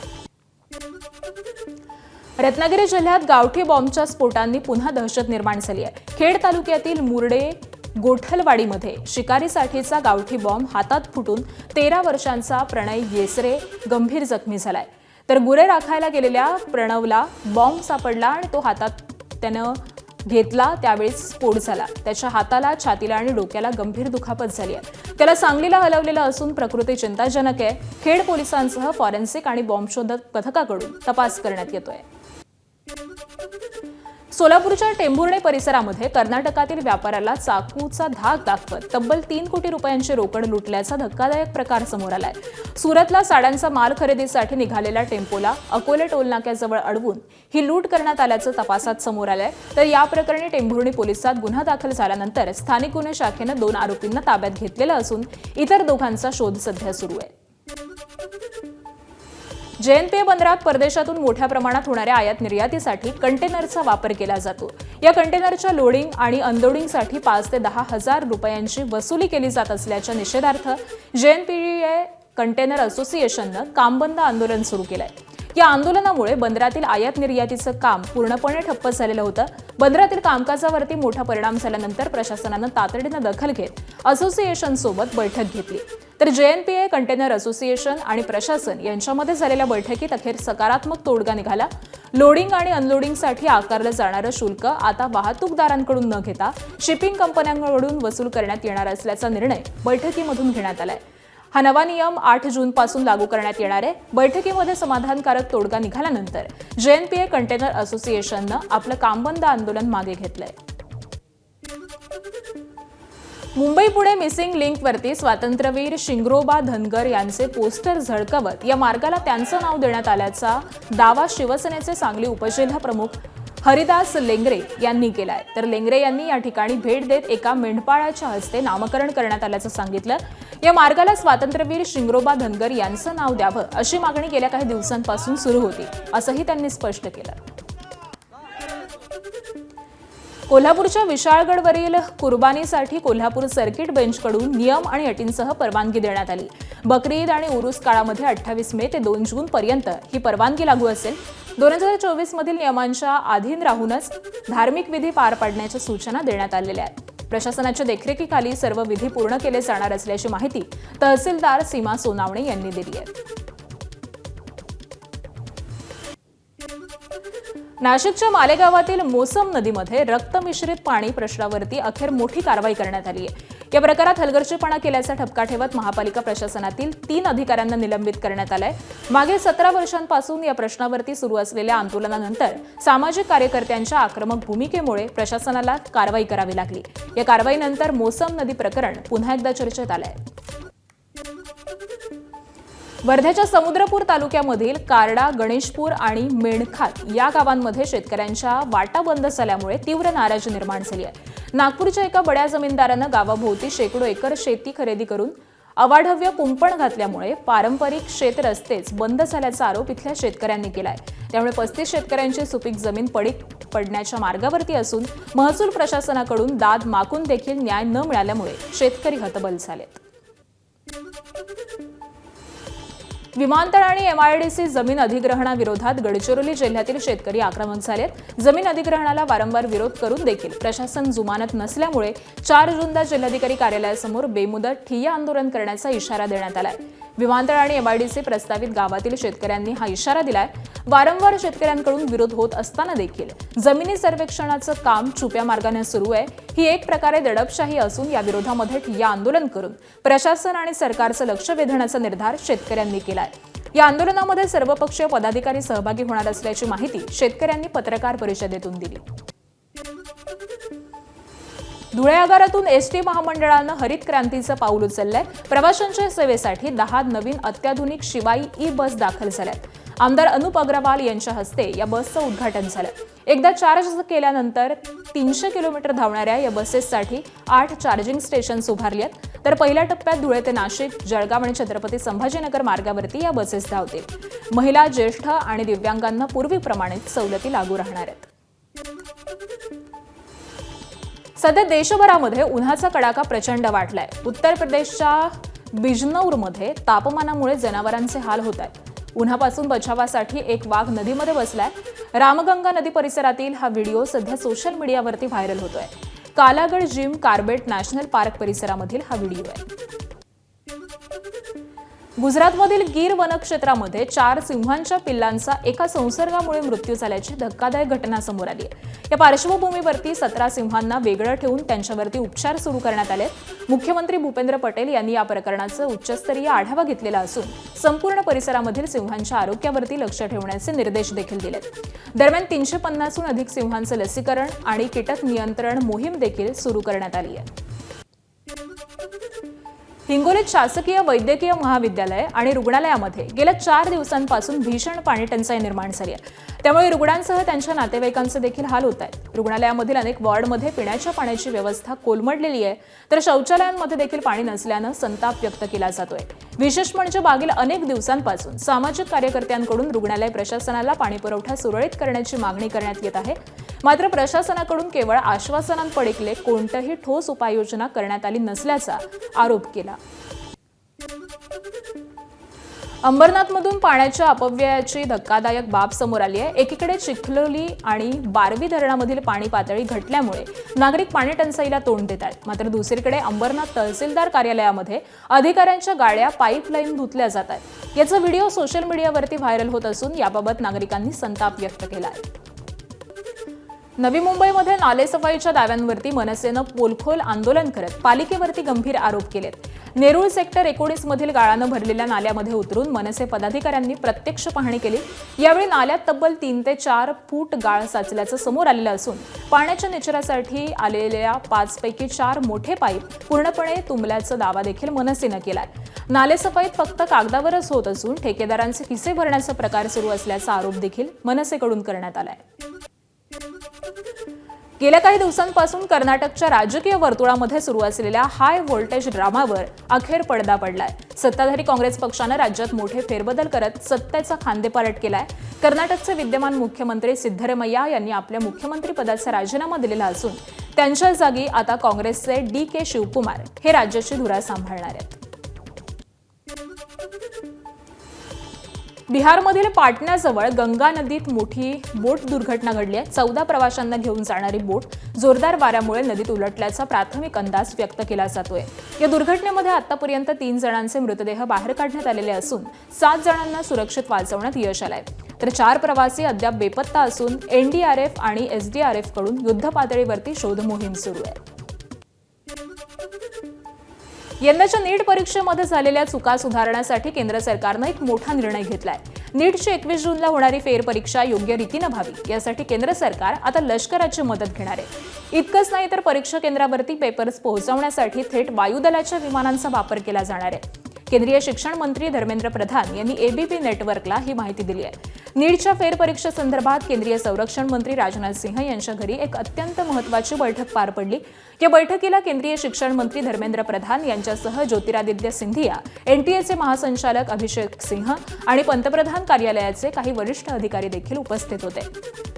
Speaker 1: रत्नागिरी जिल्ह्यात गावठी बॉम्बच्या स्फोटांनी पुन्हा दहशत निर्माण झाली आहे. खेड तालुक्यातील मुरडे गोठलवाडीमध्ये शिकारीसाठीचा गावठी बॉम्ब हातात फुटून 13 वर्षांचा प्रणय येसरे गंभीर जखमी झालाय. तर गुरे राखायला गेलेल्या प्रणवला बॉम्ब सापडला आणि तो हातात त्यानं घेतला. त्यावेळी स्फोट झाला. त्याच्या हाताला, छातीला आणि डोक्याला गंभीर दुखापत झाली आहे. त्याला सांगलीला हलवलेलं असून प्रकृती चिंताजनक आहे. खेड पोलिसांसह फॉरेन्सिक आणि बॉम्बशोधक पथकाकडून तपास करण्यात येतोय. सोलापूरच्या टेंभुर्णे परिसरामध्ये कर्नाटकातील व्यापाऱ्याला चाकूचा धाक दाखवत तब्बल 3 कोटी रुपयांची रोकड लुटल्याचा धक्कादायक प्रकार समोर आलाय. सुरतला साड्यांचा माल खरेदीसाठी निघालेल्या टेम्पोला अकोले टोलनाक्याजवळ अडवून ही लूट करण्यात आल्याचं तपासात समोर आलंय. तर या प्रकरणी टेंभुर्णी पोलिसात गुन्हा दाखल झाल्यानंतर स्थानिक गुन्हे शाखेनं 2 आरोपींना ताब्यात घेतलेलं असून इतर दोघांचा शोध सध्या सुरू आहे. JNPA बंदरात परदेशातून मोठ्या प्रमाणात होणाऱ्या आयात निर्यातीसाठी कंटेनरचा वापर केला जातो. या कंटेनरच्या लोडिंग आणि अनलोडिंगसाठी 5 ते 10 हजार रुपयांची वसुली केली जात असल्याच्या निषेधार्थ JNPA कंटेनर असोसिएशननं कामबंद आंदोलन सुरू केलंय. या आंदोलनामुळे बंदरातील आयात निर्यातीचं काम पूर्णपणे ठप्प झालेलं होतं. बंदरातील कामकाजावरती मोठा परिणाम झाल्यानंतर प्रशासनानं तातडीनं दखल घेत असोसिएशनसोबत बैठक घेतली. तर JNPA कंटेनर असोसिएशन आणि प्रशासन यांच्यामध्ये झालेल्या बैठकीत अखेर सकारात्मक तोडगा निघाला. लोडिंग आणि अनलोडिंगसाठी आकारलं जाणारं शुल्क आता वाहतूकदारांकडून न घेता शिपिंग कंपन्यांकडून वसूल करण्यात येणार असल्याचा निर्णय बैठकीमधून घेण्यात आलाय. हा नवा नियम 8 जूनपासून लागू करण्यात येणार आहे. बैठकीमध्ये समाधानकारक तोडगा निघाल्यानंतर JNPA कंटेनर असोसिएशननं आपलं कामबंद आंदोलन मागे घेतलंय. मुंबई पुणे मिसिंग लिंकवरती स्वातंत्र्यवीर शिंगरोबा धनगर यांचे पोस्टर झळकवत या मार्गाला त्यांचं नाव देण्यात आल्याचा दावा शिवसेनेचे सांगली उपजिल्हा प्रमुख हरिदास लेंगरे यांनी केलाय. तर लेंगरे यांनी या ठिकाणी भेट देत एका मेंढपाळाच्या हस्ते नामकरण करण्यात आल्याचं सांगितलं. या मार्गाला स्वातंत्र्यवीर शिंगरोबा धनगर यांचं नाव द्यावं अशी मागणी गेल्या काही दिवसांपासून सुरू होती, असंही त्यांनी स्पष्ट केलं. कोल्हापूरच्या विशाळगडवरील कुर्बानीसाठी कोल्हापूर सर्किट बेंचकडून नियम आणि अटींसह परवानगी देण्यात आली. बकरी ईद आणि उरूस काळामध्ये 28 मे ते 2 जून पर्यंत ही परवानगी लागू असेल. 2024 मधील नियमांच्या अधीन राहूनच धार्मिक विधी पार पाडण्याच्या सूचना देण्यात आलेल्या आहेत. प्रशासनाच्या देखरेखीखाली सर्व विधी पूर्ण केले जाणार असल्याची माहिती तहसीलदार सीमा सोनावणे यांनी दिली आहे. नाशिकच्या मालेगावातील मोसम नदीमध्ये रक्तमिश्रित पाणी प्रश्नावरती अखेर मोठी कारवाई करण्यात आली आहे. या प्रकारात हलगर्जीपणा केल्याचा ठपका ठेवत महापालिका प्रशासनातील 3 अधिकाऱ्यांना निलंबित करण्यात आलंय. मागील 17 वर्षांपासून या प्रश्नावरती सुरू असलेल्या आंदोलनानंतर सामाजिक कार्यकर्त्यांच्या आक्रमक भूमिकेमुळे प्रशासनाला कारवाई करावी लागली. या कारवाईनंतर मोसम नदी प्रकरण पुन्हा एकदा चर्चेत आलंय. वर्ध्याच्या समुद्रपूर तालुक्यामधील कारडा, गणेशपूर आणि मेणखात या गावांमध्ये शेतकऱ्यांच्या वाटा बंद झाल्यामुळे तीव्र नाराजी निर्माण झाली आहे. नागपूरच्या एका बड्या जमीनदारानं गावाभोवती शेकडो एकर शेती खरेदी करून अवाढव्य कुंपण घातल्यामुळे पारंपरिक शेत रस्तेच बंद झाल्याचा आरोप इथल्या शेतकऱ्यांनी केलाय. त्यामुळे 35 शेतकऱ्यांची सुपीक जमीन पडीक पडण्याच्या मार्गावरती असून महसूल प्रशासनाकडून दाद मागून देखील न्याय न मिळाल्यामुळे शेतकरी हतबल झालेत. विमानतळ आणि MIDC जमीन अधिग्रहणाविरोधात गडचिरोली जिल्ह्यातील शेतकरी आक्रमक झालेत. जमीन अधिग्रहणाला वारंवार विरोध करून देखील प्रशासन जुमानत नसल्यामुळे 4 जूनला जिल्हाधिकारी कार्यालयासमोर बेमुदत ठिय्या आंदोलन करण्याचा इशारा देण्यात आलाय. विमानतळ आणि MIDC प्रस्तावित गावातील शेतकऱ्यांनी हा इशारा दिलाय. वारंवार शेतकऱ्यांकडून विरोध होत असताना देखील जमिनी सर्वेक्षणाचं काम छुप्या मार्गाने सुरू आहे. ही एक प्रकारे दडपशाही असून या विरोधामध्ये ठिय्या आंदोलन करून प्रशासन आणि सरकारचं लक्ष वेधण्याचा निर्धार शेतकऱ्यांनी केलाय. या आंदोलनामध्ये सर्वपक्षीय पदाधिकारी सहभागी होणार असल्याची माहिती शेतकऱ्यांनी पत्रकार परिषदेतून दिली. धुळे आगारातून ST महामंडळानं हरित क्रांतीचं पाऊल उचललंय. प्रवाशांच्या सेवेसाठी 10 नवीन अत्याधुनिक शिवाई ई-बस दाखल झाल्यात. आमदार अनुप अग्रवाल यांच्या हस्ते या बसचं उद्घाटन झालं. एकदा चार्ज केल्यानंतर 300 किलोमीटर धावणाऱ्या या बसेससाठी 8 चार्जिंग स्टेशन्स उभारली आहेत. तर पहिल्या टप्प्यात धुळे ते नाशिक, जळगाव आणि छत्रपती संभाजीनगर मार्गावरती या बसेस धावतील. महिला, ज्येष्ठ आणि दिव्यांगांना पूर्वीप्रमाणेच सवलती लागू राहणार आहेत. सध्या देशभरामध्ये उन्हाचा कडाका प्रचंड वाढलाय. उत्तर प्रदेशच्या बिजनौरमध्ये तापमानामुळे जनावरांचे हाल होत आहेत. उन्हापासून बचावासाठी एक वाघ नदीमध्ये बसलाय. रामगंगा नदी परिसरातील हा व्हिडिओ सध्या सोशल मीडियावरती व्हायरल होतोय. कालागड जिम कार्बेट नॅशनल पार्क परिसरामधील हा व्हिडिओ आहे. गुजरातमधील गीर वनक्षेत्रामध्ये 4 सिंहांच्या पिल्लांचा एका संसर्गामुळे मृत्यू झाल्याची धक्कादायक घटना समोर आली आहे. या पार्श्वभूमीवरती 17 सिंहांना वेगळं ठेवून त्यांच्यावरती उपचार सुरू करण्यात आले. मुख्यमंत्री भूपेंद्र पटेल यांनी या प्रकरणाचा उच्चस्तरीय आढावा घेतलेला असून संपूर्ण परिसरामधील सिंहांच्या आरोग्यावरती लक्ष ठेवण्याचे निर्देश देखील दिलेत. दरम्यान 350हून अधिक सिंहांचं लसीकरण आणि कीटक नियंत्रण मोहीम देखील सुरू करण्यात आली आहे. हिंगोलीत शासकीय वैद्यकीय महाविद्यालय आणि रुग्णालयामध्ये गेल्या 4 दिवसांपासून भीषण पाणी टंचाई निर्माण झाली आहे. त्यामुळे रुग्णांसह त्यांच्या नातेवाईकांचे देखील हाल होत आहेत. रुग्णालयामधील अनेक वॉर्डमध्ये पिण्याच्या पाण्याची व्यवस्था कोलमडलेली आहे, तर शौचालयांमध्ये देखील पाणी नसल्यानं संताप व्यक्त केला जातोय. विशेष म्हणजे मागील अनेक दिवसांपासून सामाजिक कार्यकर्त्यांकडून रुग्णालय प्रशासनाला पाणीपुरवठा सुरळीत करण्याची मागणी करण्यात येत आहे. मात्र प्रशासनाकडून केवळ आश्वासनांपलीकडे कोणतीही ठोस उपाययोजना करण्यात आली नसल्याचा आरोप केला. अंबरनाथमधून पाण्याच्या अपव्ययाची धक्कादायक बाब समोर आली आहे. एकीकडे चिखलोली आणि बारवी धरणामधील पाणी पातळी घटल्यामुळे नागरिक पाणी टंचाईला तोंड देत आहेत. मात्र दुसरीकडे अंबरनाथ तहसीलदार कार्यालयामध्ये अधिकाऱ्यांच्या गाड्या पाईपलाईन धुतल्या जात आहेत. याचा व्हिडिओ सोशल मीडियावरती व्हायरल होत असून याबाबत नागरिकांनी संताप व्यक्त केला आहे. नवी मुंबईमध्ये नालेसफाईच्या दाव्यांवरती मनसेनं पोलखोल आंदोलन करत पालिकेवरती गंभीर आरोप केलेत. नेरूळ सेक्टर 19 मधील गाळानं भरलेल्या नाल्यामध्ये उतरून मनसे पदाधिकाऱ्यांनी प्रत्यक्ष पाहणी केली. यावेळी नाल्यात तब्बल 3 ते 4 फूट गाळ साचल्याचं समोर आलेलं असून पाण्याच्या निचरासाठी आलेल्या 5 पैकी 4 मोठे पाईप पूर्णपणे तुंबल्याचा दावा देखील मनसेनं केलाय. नालेसफाईत फक्त कागदावरच होत असून ठेकेदारांचे खिसे भरण्याचा प्रकार सुरू असल्याचा आरोप देखील मनसेकडून करण्यात आलाय. गेल्या काही दिवसांपासून कर्नाटकच्या राजकीय वर्तुळामध्ये सुरू असलेल्या हाय व्होल्टेज ड्रामावर अखेर पडदा पडलाय. सत्ताधारी काँग्रेस पक्षानं राज्यात मोठे फेरबदल करत सत्तेचा खांदेपालट केलाय. कर्नाटकचे विद्यमान मुख्यमंत्री सिद्धरामय्या यांनी आपल्या मुख्यमंत्री पदाचा राजीनामा दिलेला असून त्यांच्या जागी आता काँग्रेसचे DK शिवकुमार हे राज्याची धुरा सांभाळणार आहेत. बिहारमधील पाटण्याजवळ गंगा नदीत मोठी बोट दुर्घटना घडली आहे. 14 प्रवाशांना घेऊन जाणारी बोट जोरदार वाऱ्यामुळे नदीत उलटल्याचा प्राथमिक अंदाज व्यक्त केला जातोय. या दुर्घटनेमध्ये आतापर्यंत 3 जणांचे मृतदेह बाहेर काढण्यात आलेले असून 7 जणांना सुरक्षित वाचवण्यात यश आलंय. तर 4 प्रवासी अद्याप बेपत्ता असून NDRF आणि SDRF कडून युद्धपातळीवरती शोध मोहीम सुरू आहे. यंदाच्या नीट परीक्षेमध्ये झालेल्या चुका सुधारण्यासाठी केंद्र सरकारनं एक मोठा निर्णय घेतलाय. नीटची 21 जूनला होणारी फेरपरीक्षा योग्य रीतीनं व्हावी यासाठी केंद्र सरकार आता लष्कराची मदत घेणार आहे. इतकंच नाही तर परीक्षा केंद्रावरती पेपर्स पोहोचवण्यासाठी थेट वायुदलाच्या विमानांचा वापर केला जाणार आहे. केंद्रीय शिक्षण मंत्री धर्मेंद्र प्रधान यांनी ABP नेटवर्कला ही माहिती दिली आहे. नीटच्या फेरपरीक्षेसंदर्भात केंद्रीय संरक्षण मंत्री राजनाथ सिंह यांच्या घरी एक अत्यंत महत्त्वाची बैठक पार पडली. या बैठकीला केंद्रीय शिक्षण मंत्री धर्मेंद्र प्रधान यांच्यासह ज्योतिरादित्य सिंधिया, NTAचे महासंचालक अभिषेक सिंह आणि पंतप्रधान कार्यालयाचे काही वरिष्ठ अधिकारी देखील उपस्थित होते.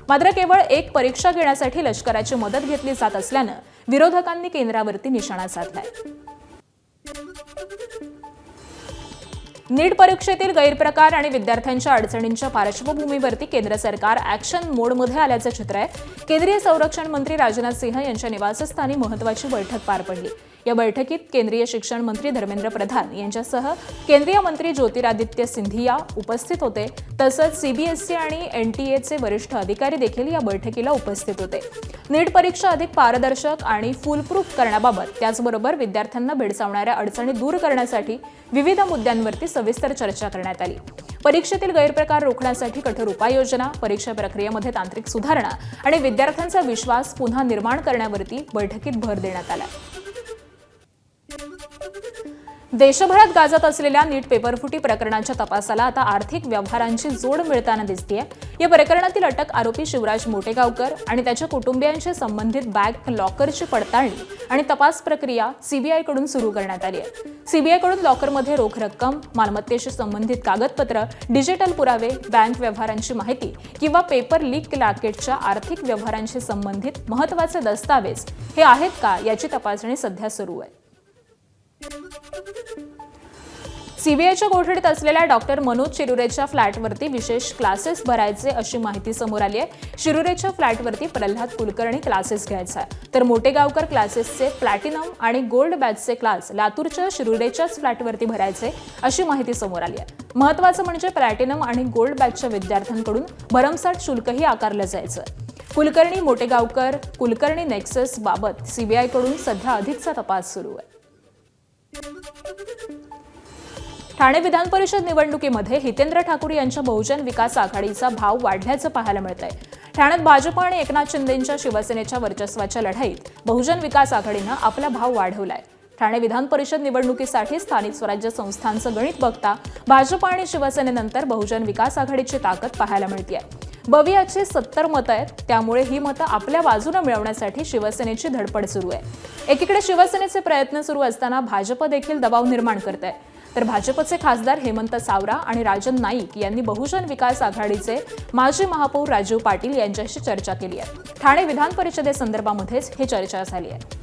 Speaker 1: मात्र केवळ एक परीक्षा घेण्यासाठी लष्कराची मदत घेतली जात असल्यानं विरोधकांनी केंद्रावरती निशाणा साधलाय. नीट परीक्षेतील गैरप्रकार आणि विद्यार्थ्यांच्या अडचणींच्या पार्श्वभूमीवरती केंद्र सरकार ॲक्शन मोडमध्ये आल्याचं चित्र आहे. केंद्रीय संरक्षण मंत्री राजनाथ सिंह यांच्या निवासस्थानी महत्त्वाची बैठक पार पडली. या बैठकीत केंद्रीय शिक्षण मंत्री धर्मेंद्र प्रधान यांच्यासह केंद्रीय मंत्री ज्योतिरादित्य सिंधिया उपस्थित होते. तसंच CBSE आणि NTAचे वरिष्ठ अधिकारी देखील या बैठकीला उपस्थित होते. नीट परीक्षा अधिक पारदर्शक आणि फुलप्रूफ करण्याबाबत त्याचबरोबर विद्यार्थ्यांना भेडसावणाऱ्या अडचणी दूर करण्यासाठी विविध मुद्द्यांवरती सविस्तर चर्चा करण्यात आली. परीक्षेतील गैरप्रकार रोखण्यासाठी कठोर उपाययोजना, परीक्षा प्रक्रियेमध्ये तांत्रिक सुधारणा आणि विद्यार्थ्यांचा विश्वास पुन्हा निर्माण करण्यावरती बैठकीत भर देण्यात आला. देशभरात गाजत असलेल्या नीट पेपरफुटी प्रकरणाच्या तपासाला आता आर्थिक व्यवहारांची जोड मिळताना दिसतेय. या प्रकरणातील अटक आरोपी शिवराज मोटेगावकर आणि त्याच्या कुटुंबियांशी संबंधित बँक लॉकरची पडताळणी आणि तपास प्रक्रिया CBI कडून सुरू करण्यात आली आहे. CBI कडून लॉकरमध्ये रोख रक्कम, मालमत्तेशी संबंधित कागदपत्र, डिजिटल पुरावे, बँक व्यवहारांची माहिती किंवा पेपर लीक रॅकेटच्या आर्थिक व्यवहारांशी संबंधित महत्त्वाचे दस्तावेज हे आहेत का याची तपासणी सध्या सुरू आहे. CBIच्या कोठडीत असलेल्या डॉक्टर मनोज शिरुरेच्या फ्लॅटवरती विशेष क्लासेस भरायचे अशी माहिती समोर आली आहे. शिरुरेच्या फ्लॅटवरती प्रल्हाद कुलकर्णी क्लासेस घ्यायचा, तर मोटेगावकर क्लासेसचे प्लॅटिनम आणि गोल्ड बॅचचे क्लास लातूरच्या शिरुरेच्याच फ्लॅटवरती भरायचे अशी माहिती समोर आली आहे. महत्त्वाचं म्हणजे प्लॅटिनम आणि गोल्ड बॅचच्या विद्यार्थ्यांकडून भरमसाठ शुल्कही आकारलं जायचं. कुलकर्णी, मोटेगावकर, कुलकर्णी नेक्सस बाबत CBI कडून सध्या अधिकचा तपास सुरू आहे. ठाणे विधान परिषद निवडणुकीमध्ये हितेंद्र ठाकूर यांच्या बहुजन विकास आघाडीचा भाव वाढल्याचं पाहायला मिळतंय. ठाण्यात भाजप आणि एकनाथ शिंदेंच्या शिवसेनेच्या वर्चस्वाच्या लढाईत बहुजन विकास आघाडीनं आपला भाव वाढवलाय. ठाणे विधान परिषद निवडणुकीसाठी स्थानिक स्वराज्य संस्थांचं गणित बघता भाजप आणि शिवसेनेनंतर बहुजन विकास आघाडीची ताकद पाहायला मिळतेय. बवियाची 70 मतं आहेत, त्यामुळे ही मतं आपल्या बाजूने मिळवण्यासाठी शिवसेनेची धडपड सुरू आहे. एकीकडे शिवसेनेचे प्रयत्न सुरू असताना भाजप देखील दबाव निर्माण करत आहे. तर भाजपचे खासदार हेमंत सावरा आणि राजन नाईक यांनी बहुजन विकास आघाडीचे माजी महापौर राजीव पाटील यांच्याशी चर्चा केली आहे. ठाणे विधान परिषदेसंदर्भामध्येच ही चर्चा झाली आहे.